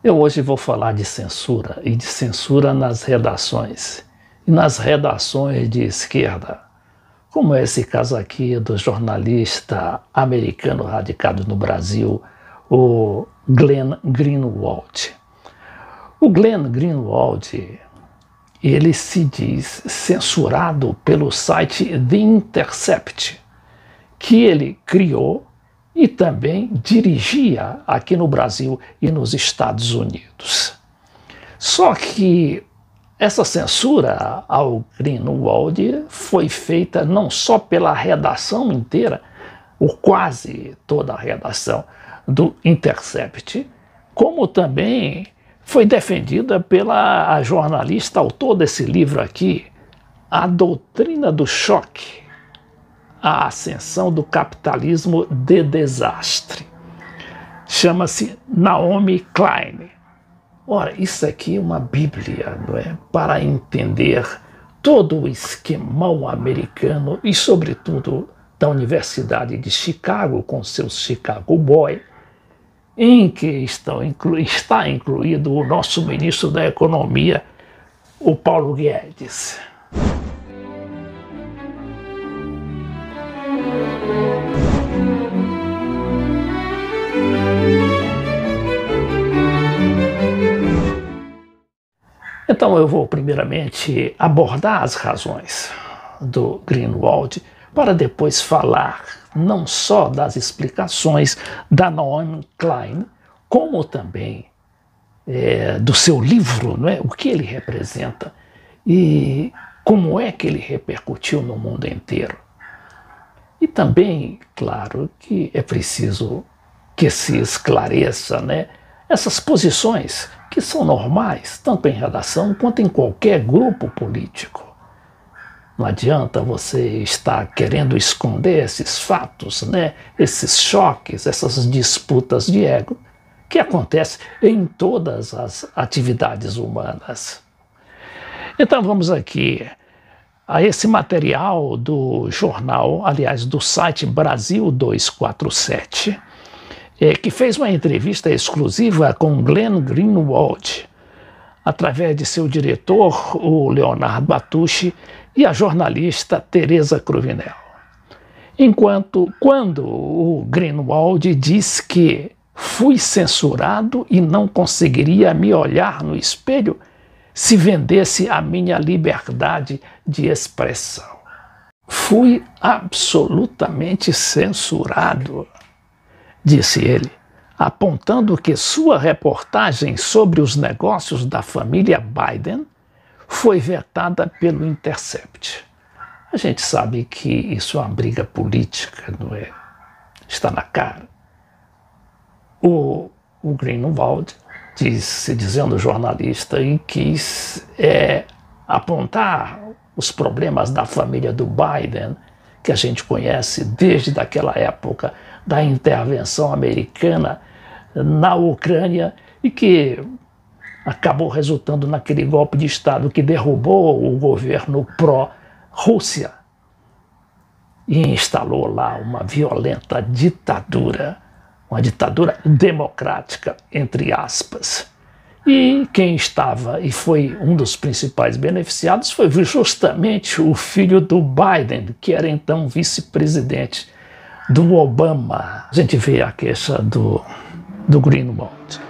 Eu hoje vou falar de censura e de censura nas redações e nas redações de esquerda, como é esse caso aqui do jornalista americano radicado no Brasil, o Glenn Greenwald. O Glenn Greenwald, ele se diz censurado pelo site The Intercept, que ele criou e também dirigia aqui no Brasil e nos Estados Unidos. Só que essa censura ao Greenwald foi feita não só pela redação inteira, ou quase toda a redação do Intercept, como também foi defendida pela jornalista autor desse livro aqui, A Doutrina do Choque, a ascensão do capitalismo de desastre. Chama-se Naomi Klein. Ora, isso aqui é uma bíblia, não é? Para entender todo o esquemão americano e, sobretudo, da Universidade de Chicago, com seus Chicago Boy, em que está incluído o nosso ministro da Economia, o Paulo Guedes. Então eu vou primeiramente abordar as razões do Greenwald para depois falar não só das explicações da Naomi Klein, como também do seu livro, não é? O que ele representa e como é que ele repercutiu no mundo inteiro. E também, claro, que é preciso que se esclareça, né, essas posições que são normais, tanto em redação quanto em qualquer grupo político. Não adianta você estar querendo esconder esses fatos, né, esses choques, essas disputas de ego que acontecem em todas as atividades humanas. Então vamos aqui a esse material do jornal, aliás, do site Brasil 247, que fez uma entrevista exclusiva com Glenn Greenwald, através de seu diretor, o Leonardo Batucci, e a jornalista Tereza Cruvinel. Quando o Greenwald diz que fui censurado e não conseguiria me olhar no espelho se vendesse a minha liberdade de expressão. Fui absolutamente censurado, disse ele, apontando que sua reportagem sobre os negócios da família Biden foi vetada pelo Intercept. A gente sabe que isso é uma briga política, não é? Está na cara. O Greenwald, dizendo jornalista, e quis apontar os problemas da família do Biden, que a gente conhece desde aquela época da intervenção americana na Ucrânia e que acabou resultando naquele golpe de Estado que derrubou o governo pró-Rússia e instalou lá uma violenta ditadura, uma ditadura democrática, entre aspas. E quem estava e foi um dos principais beneficiados foi justamente o filho do Biden, que era então vice-presidente do Obama. A gente vê a queixa do Greenwald.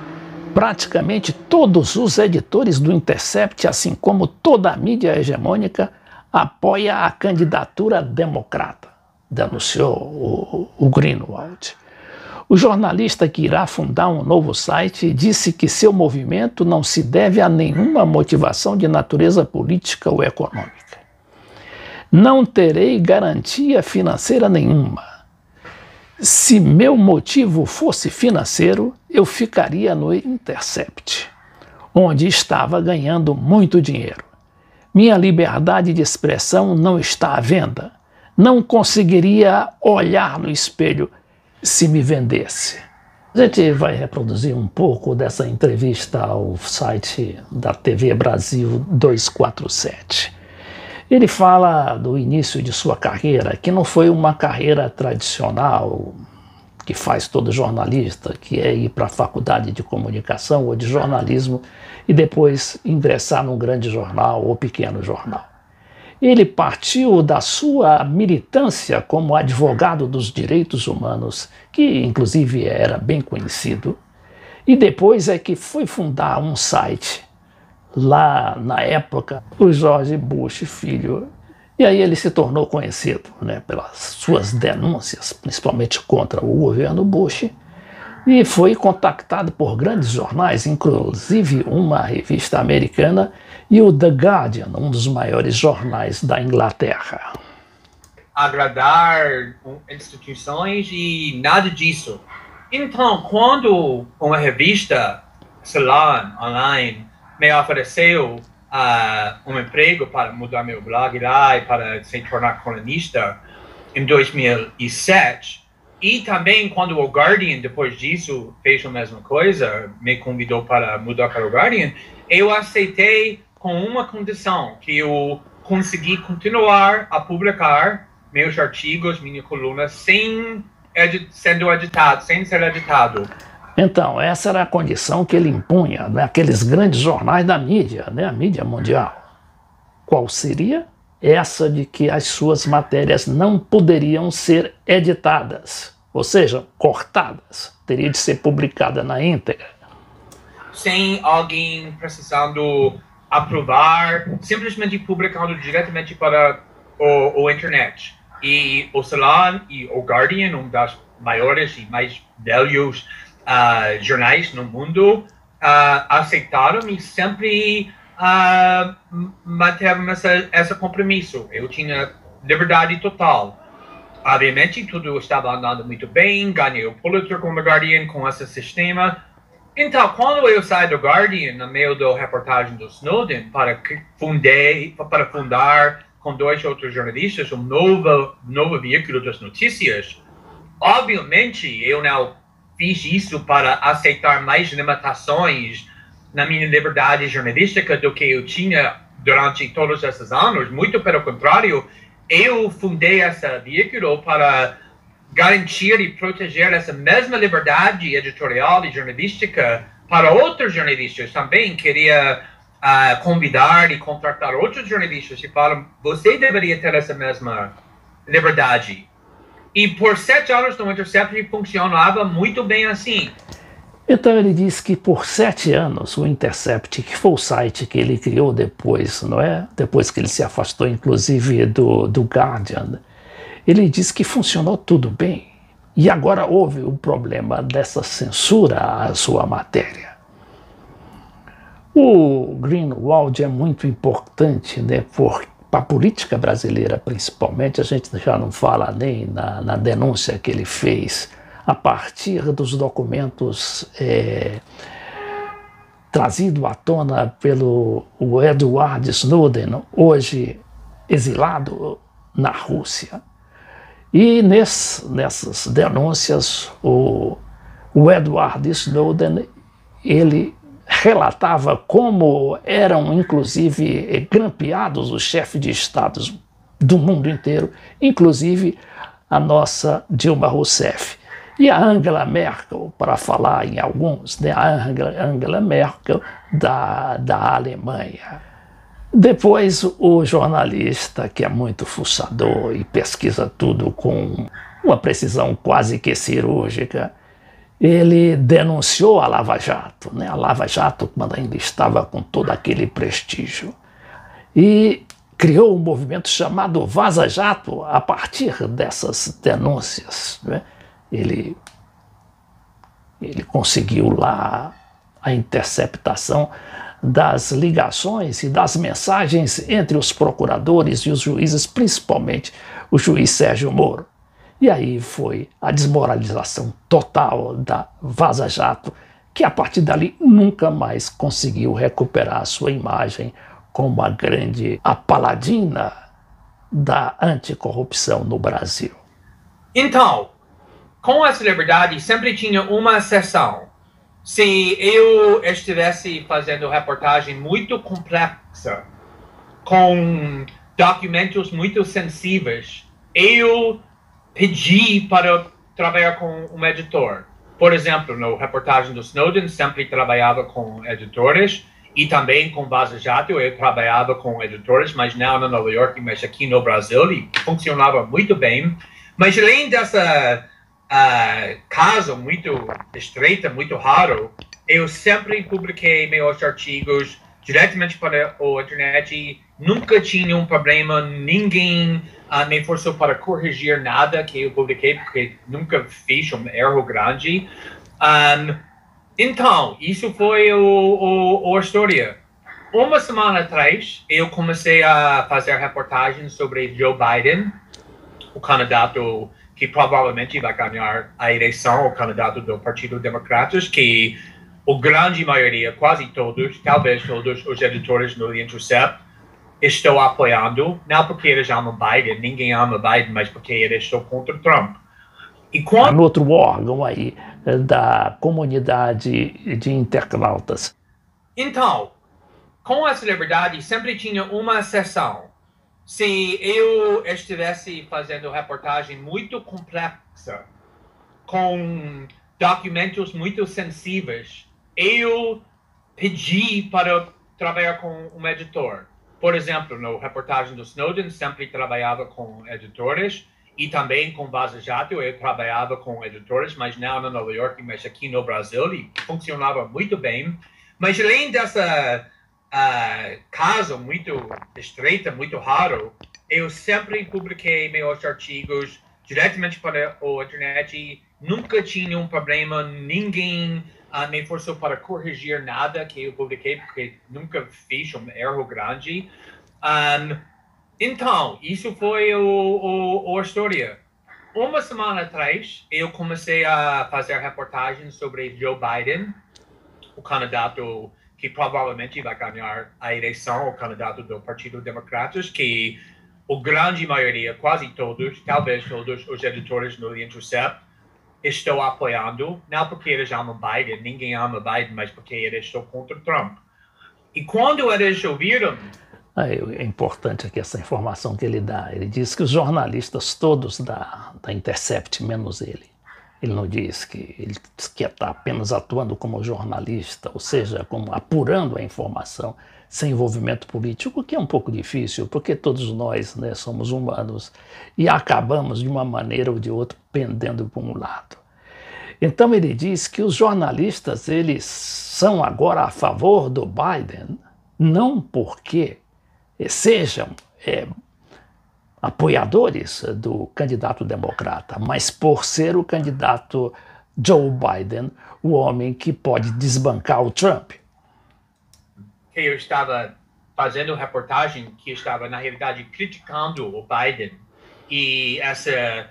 Praticamente todos os editores do Intercept, assim como toda a mídia hegemônica, apoia a candidatura democrata, denunciou o Greenwald. O jornalista que irá fundar um novo site disse que seu movimento não se deve a nenhuma motivação de natureza política ou econômica. Não terei garantia financeira nenhuma. Se meu motivo fosse financeiro, eu ficaria no Intercept, onde estava ganhando muito dinheiro. Minha liberdade de expressão não está à venda. Não conseguiria olhar no espelho se me vendesse. A gente vai reproduzir um pouco dessa entrevista ao site da TV Brasil 247. Ele fala do início de sua carreira, que não foi uma carreira tradicional, que faz todo jornalista, que é ir para a faculdade de comunicação ou de jornalismo e depois ingressar num grande jornal ou pequeno jornal. Ele partiu da sua militância como advogado dos direitos humanos, que inclusive era bem conhecido, e depois é que foi fundar um site lá na época, o George Bush Filho. E aí ele se tornou conhecido, né, pelas suas denúncias, principalmente contra o governo Bush, e foi contactado por grandes jornais, inclusive uma revista americana e o The Guardian, um dos maiores jornais da Inglaterra. Agradar instituições e nada disso. Então, quando uma revista, sei lá, online, me ofereceu um emprego para mudar meu blog lá e para se tornar colunista em 2007. E também quando o Guardian, depois disso, fez a mesma coisa, me convidou para mudar para o Guardian, eu aceitei com uma condição, que eu consegui continuar a publicar meus artigos, minha coluna, sem ser editado. Então, essa era a condição que ele impunha naqueles grandes jornais da mídia, né, a mídia mundial. Qual seria? Essa de que as suas matérias não poderiam ser editadas, ou seja, cortadas. Teria de ser publicada na íntegra. Sem alguém precisando aprovar, simplesmente publicando diretamente para o internet. E o Salon e o Guardian, um das maiores e mais velhos jornais no mundo, aceitaram e sempre mantiveram esse compromisso. Eu tinha liberdade total. Obviamente, tudo estava andando muito bem, ganhei o Pulitzer com o Guardian, com esse sistema. Então, quando eu saí do Guardian, no meio da reportagem do Snowden, para fundar com 2 outros jornalistas um novo veículo das notícias, obviamente, eu não fiz isso para aceitar mais limitações na minha liberdade jornalística do que eu tinha durante todos esses anos. Muito pelo contrário, eu fundei esse veículo para garantir e proteger essa mesma liberdade editorial e jornalística para outros jornalistas também. Queria convidar e contratar outros jornalistas e falar, você deveria ter essa mesma liberdade. E por 7 anos no Intercept funcionava muito bem assim. Então ele diz que por 7 anos o Intercept, que foi o site que ele criou depois, não é? Depois que ele se afastou inclusive do Guardian, ele diz que funcionou tudo bem. E agora houve o problema dessa censura à sua matéria. O Greenwald é muito importante, né, para a política brasileira principalmente. A gente já não fala nem na denúncia que ele fez a partir dos documentos trazidos à tona pelo Edward Snowden, hoje exilado na Rússia. E nessas denúncias, o Edward Snowden, ele relatava como eram, inclusive, grampeados os chefes de estados do mundo inteiro, inclusive a nossa Dilma Rousseff. E a Angela Merkel, para falar em alguns, né, a Angela Merkel da Alemanha. Depois, o jornalista, que é muito fuçador e pesquisa tudo com uma precisão quase que cirúrgica, ele denunciou a Lava Jato, né? A Lava Jato, quando ainda estava com todo aquele prestígio, e criou um movimento chamado Vaza Jato a partir dessas denúncias, né? Ele conseguiu lá a interceptação das ligações e das mensagens entre os procuradores e os juízes, principalmente o juiz Sérgio Moro. E aí foi a desmoralização total da Vaza Jato, que a partir dali nunca mais conseguiu recuperar a sua imagem como a grande paladina da anticorrupção no Brasil. Então, com essa liberdade sempre tinha uma exceção. Se eu estivesse fazendo reportagem muito complexa, com documentos muito sensíveis, eu pedi para trabalhar com um editor. Por exemplo, na reportagem do Snowden, sempre trabalhava com editores, e também com Vaza Jato eu trabalhava com editores, mas não na Nova York, mas aqui no Brasil, e funcionava muito bem. Mas além dessa caso muito estreita, muito raro, eu sempre publiquei meus artigos diretamente para a internet e nunca tinha um problema, ninguém me forçou para corrigir nada que eu publiquei, porque nunca fiz um erro grande. Então, isso foi a história. Uma semana atrás, eu comecei a fazer reportagens sobre Joe Biden, o candidato que provavelmente vai ganhar a eleição, o candidato do Partido Democrata, que a grande maioria, quase todos, talvez todos os editores no The Intercept estão apoiando, não porque eles amam Biden, ninguém ama Biden, mas porque eles estão contra Trump. E quando... No outro órgão aí da comunidade de internautas. Então, com a celebridade sempre tinha uma exceção. Se eu estivesse fazendo reportagem muito complexa, com documentos muito sensíveis, eu pedi para trabalhar com um editor. Por exemplo, na reportagem do Snowden, sempre trabalhava com editores, e também com Vaza Jato eu trabalhava com editores, mas não na Nova York, mas aqui no Brasil, e funcionava muito bem. Mas além dessa caso muito estreita, muito raro, eu sempre publiquei meus artigos diretamente para a internet e nunca tinha um problema, ninguém me forçou para corrigir nada que eu publiquei, porque nunca fiz um erro grande. Então, isso foi a história. Uma semana atrás, eu comecei a fazer reportagens sobre Joe Biden, o candidato que provavelmente vai ganhar a eleição, o candidato do Partido Democrata, que a grande maioria, quase todos, talvez todos os editores no The Intercept estão apoiando, não porque eles amam Biden, ninguém ama Biden, mas porque eles estão contra Trump. E quando eles ouviram... É importante aqui essa informação que ele dá. Ele diz que os jornalistas todos da Intercept, menos ele. Ele não diz que ele está apenas atuando como jornalista, ou seja, como apurando a informação sem envolvimento político, o que é um pouco difícil, porque todos nós, né, somos humanos e acabamos de uma maneira ou de outra pendendo para um lado. Então ele diz que os jornalistas eles são agora a favor do Biden, não porque sejam apoiadores do candidato democrata, mas por ser o candidato Joe Biden, o homem que pode desbancar o Trump. Eu estava fazendo reportagem que estava, na realidade, criticando o Biden e essa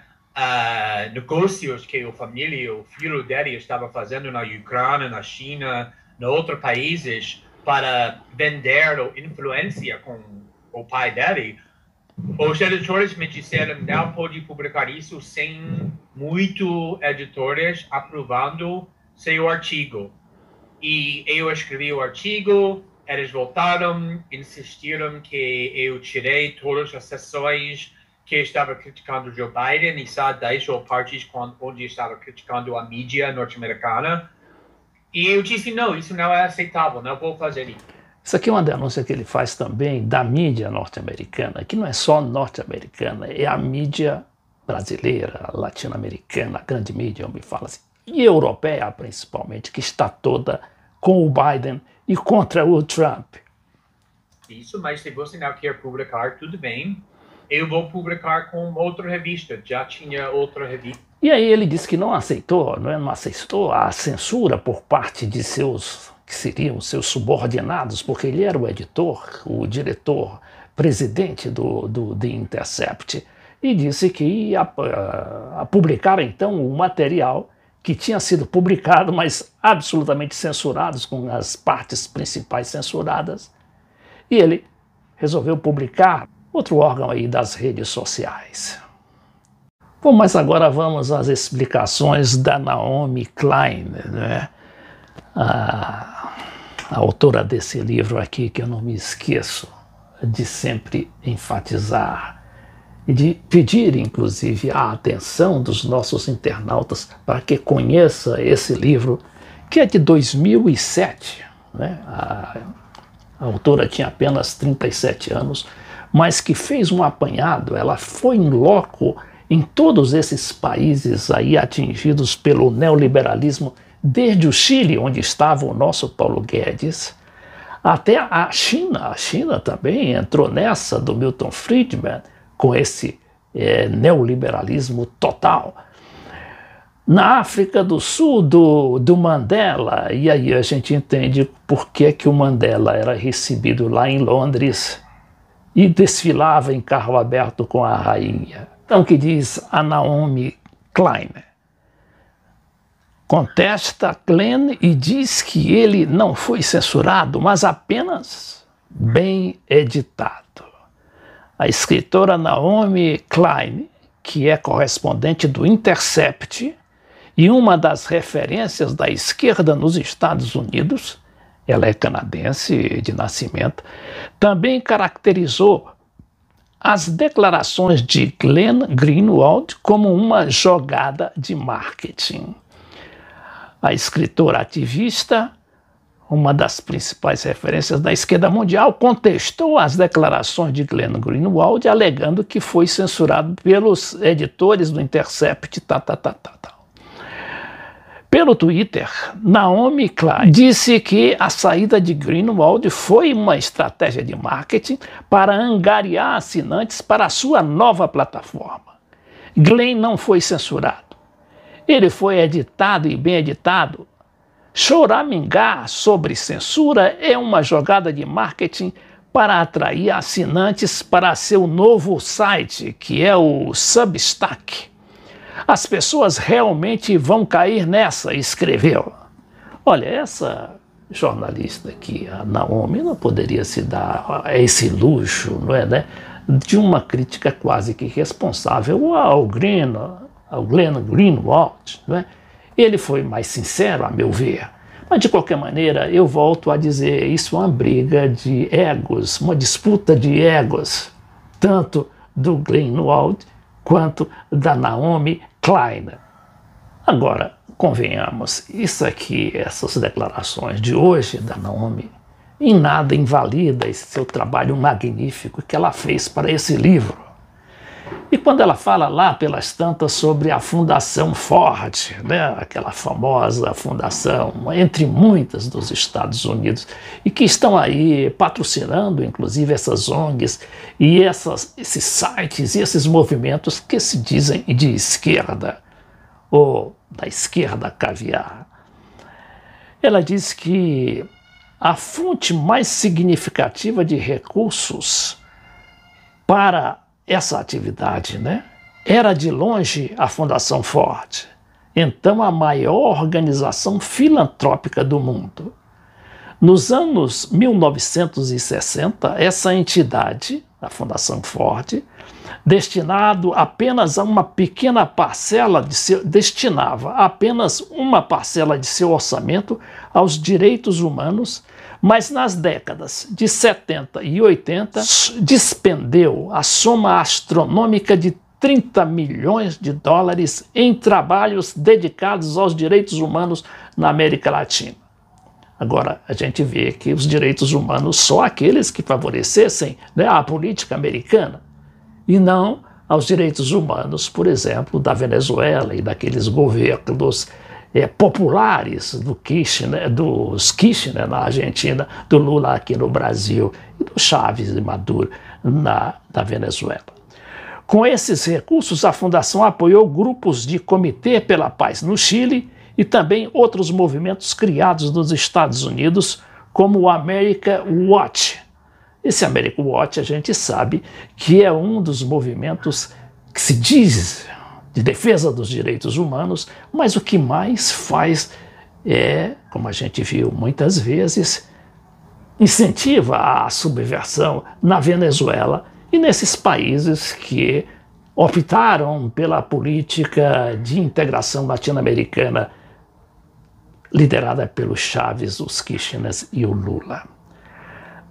negócios que a família, o filho dele estava fazendo na Ucrânia, na China, em outros países para vender a influência com o pai dele. Os editores me disseram não pode publicar isso sem muitos editores aprovando seu artigo. E eu escrevi o artigo, eles voltaram, insistiram que eu tirei todas as sessões que estava criticando Joe Biden e só deixou partes onde estava criticando a mídia norte-americana. E eu disse, não, isso não é aceitável, não vou fazer isso. Isso aqui é uma denúncia que ele faz também da mídia norte-americana, que não é só norte-americana, é a mídia brasileira, latino-americana, a grande mídia, eu me falo assim, e europeia principalmente, que está toda com o Biden e contra o Trump. Isso, mas se você não quer publicar, tudo bem. Eu vou publicar com outra revista, já tinha outra revista. E aí ele disse que não aceitou a censura por parte de que seriam seus subordinados, porque ele era o editor, o diretor, presidente do The Intercept, e disse que ia publicar então o material que tinha sido publicado, mas absolutamente censurados, com as partes principais censuradas, e ele resolveu publicar outro órgão aí das redes sociais. Bom, mas agora vamos às explicações da Naomi Klein, né? A autora desse livro aqui, que eu não me esqueço de sempre enfatizar, e de pedir, inclusive, a atenção dos nossos internautas para que conheça esse livro, que é de 2007. Né? A autora tinha apenas 37 anos, mas que fez um apanhado. Ela foi em loco em todos esses países aí atingidos pelo neoliberalismo, desde o Chile, onde estava o nosso Paulo Guedes, até a China. A China também entrou nessa do Milton Friedman, com esse neoliberalismo total. Na África do Sul, do Mandela, e aí a gente entende por que o Mandela era recebido lá em Londres e desfilava em carro aberto com a rainha. Então, o que diz a Naomi Klein? Contesta Glenn e diz que ele não foi censurado, mas apenas bem editado. A escritora Naomi Klein, que é correspondente do Intercept e uma das referências da esquerda nos Estados Unidos, ela é canadense de nascimento, também caracterizou as declarações de Glenn Greenwald como uma jogada de marketing. A escritora ativista, uma das principais referências da esquerda mundial, contestou as declarações de Glenn Greenwald, alegando que foi censurado pelos editores do Intercept. Pelo Twitter, Naomi Klein disse que a saída de Greenwald foi uma estratégia de marketing para angariar assinantes para a sua nova plataforma. Glenn não foi censurado. Ele foi editado e bem editado. Choramingar sobre censura é uma jogada de marketing para atrair assinantes para seu novo site, que é o Substack. As pessoas realmente vão cair nessa, escreveu. Olha, essa jornalista aqui, a Naomi, não poderia se dar esse luxo, não é, né, de uma crítica quase que responsável ao Glenn Greenwald. Não é? Ele foi mais sincero, a meu ver. Mas, de qualquer maneira, eu volto a dizer, isso é uma briga de egos, uma disputa de egos, tanto do Greenwald quanto da Naomi Klein. Agora, convenhamos, isso aqui, essas declarações de hoje da Naomi, em nada invalida esse seu trabalho magnífico que ela fez para esse livro. E quando ela fala lá pelas tantas sobre a Fundação Ford, né, aquela famosa fundação, entre muitas dos Estados Unidos, e que estão aí patrocinando, inclusive, essas ONGs e esses sites e esses movimentos que se dizem de esquerda, ou da esquerda caviar. Ela diz que a fonte mais significativa de recursos para essa atividade, né, era de longe a Fundação Ford, então a maior organização filantrópica do mundo. Nos anos 1960, essa entidade, a Fundação Ford, destinava apenas uma parcela de seu orçamento aos direitos humanos, mas nas décadas de 70 e 80 despendeu a soma astronômica de 30 milhões de dólares em trabalhos dedicados aos direitos humanos na América Latina. Agora, a gente vê que os direitos humanos só aqueles que favorecessem, né, a política americana, e não aos direitos humanos, por exemplo, da Venezuela e daqueles governos populares dos Kirchner na Argentina, do Lula aqui no Brasil e do Chávez e Maduro da Venezuela. Com esses recursos, a Fundação apoiou grupos de Comitê pela Paz no Chile e também outros movimentos criados nos Estados Unidos, como o America Watch. Esse America Watch a gente sabe que é um dos movimentos que se diz de defesa dos direitos humanos, mas o que mais faz é, como a gente viu muitas vezes, incentiva a subversão na Venezuela e nesses países que optaram pela política de integração latino-americana liderada pelo Chávez, os Kirchner e o Lula.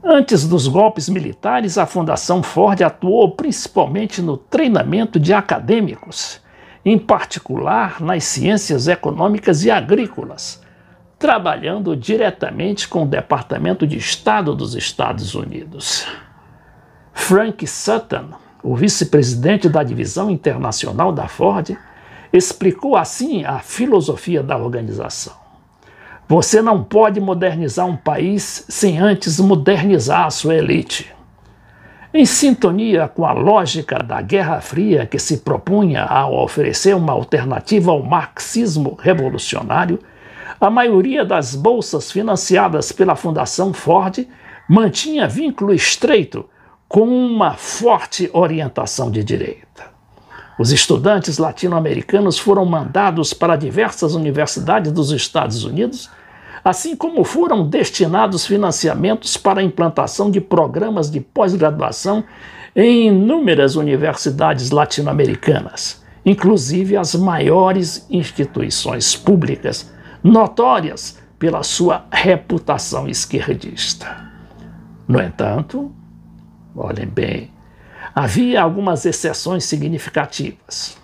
Antes dos golpes militares, a Fundação Ford atuou principalmente no treinamento de acadêmicos, em particular nas ciências econômicas e agrícolas, trabalhando diretamente com o Departamento de Estado dos Estados Unidos. Frank Sutton, o vice-presidente da divisão internacional da Ford, explicou assim a filosofia da organização. Você não pode modernizar um país sem antes modernizar a sua elite. Em sintonia com a lógica da Guerra Fria, que se propunha a oferecer uma alternativa ao marxismo revolucionário, a maioria das bolsas financiadas pela Fundação Ford mantinha vínculo estreito com uma forte orientação de direita. Os estudantes latino-americanos foram mandados para diversas universidades dos Estados Unidos, assim como foram destinados financiamentos para a implantação de programas de pós-graduação em inúmeras universidades latino-americanas, inclusive as maiores instituições públicas, notórias pela sua reputação esquerdista. No entanto, olhem bem, havia algumas exceções significativas.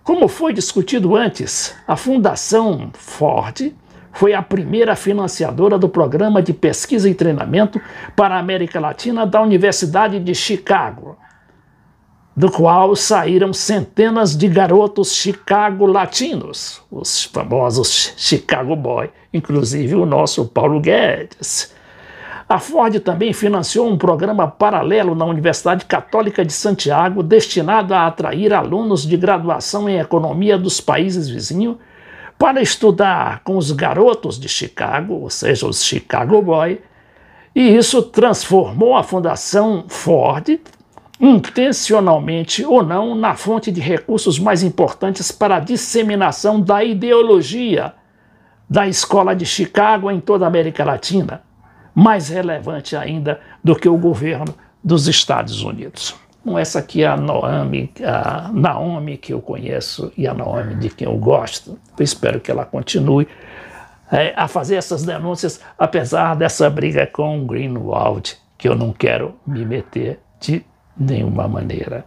Como foi discutido antes, a Fundação Ford foi a primeira financiadora do programa de pesquisa e treinamento para a América Latina da Universidade de Chicago, do qual saíram centenas de garotos Chicago latinos, os famosos Chicago Boy, inclusive o nosso Paulo Guedes. A Ford também financiou um programa paralelo na Universidade Católica de Santiago, destinado a atrair alunos de graduação em economia dos países vizinhos, para estudar com os garotos de Chicago, ou seja, os Chicago Boy, e isso transformou a Fundação Ford, intencionalmente ou não, na fonte de recursos mais importantes para a disseminação da ideologia da Escola de Chicago em toda a América Latina, mais relevante ainda do que o governo dos Estados Unidos. Bom, essa aqui é a Naomi que eu conheço e a Naomi de quem eu gosto. Eu espero que ela continue a fazer essas denúncias, apesar dessa briga com o Greenwald, que eu não quero me meter de nenhuma maneira.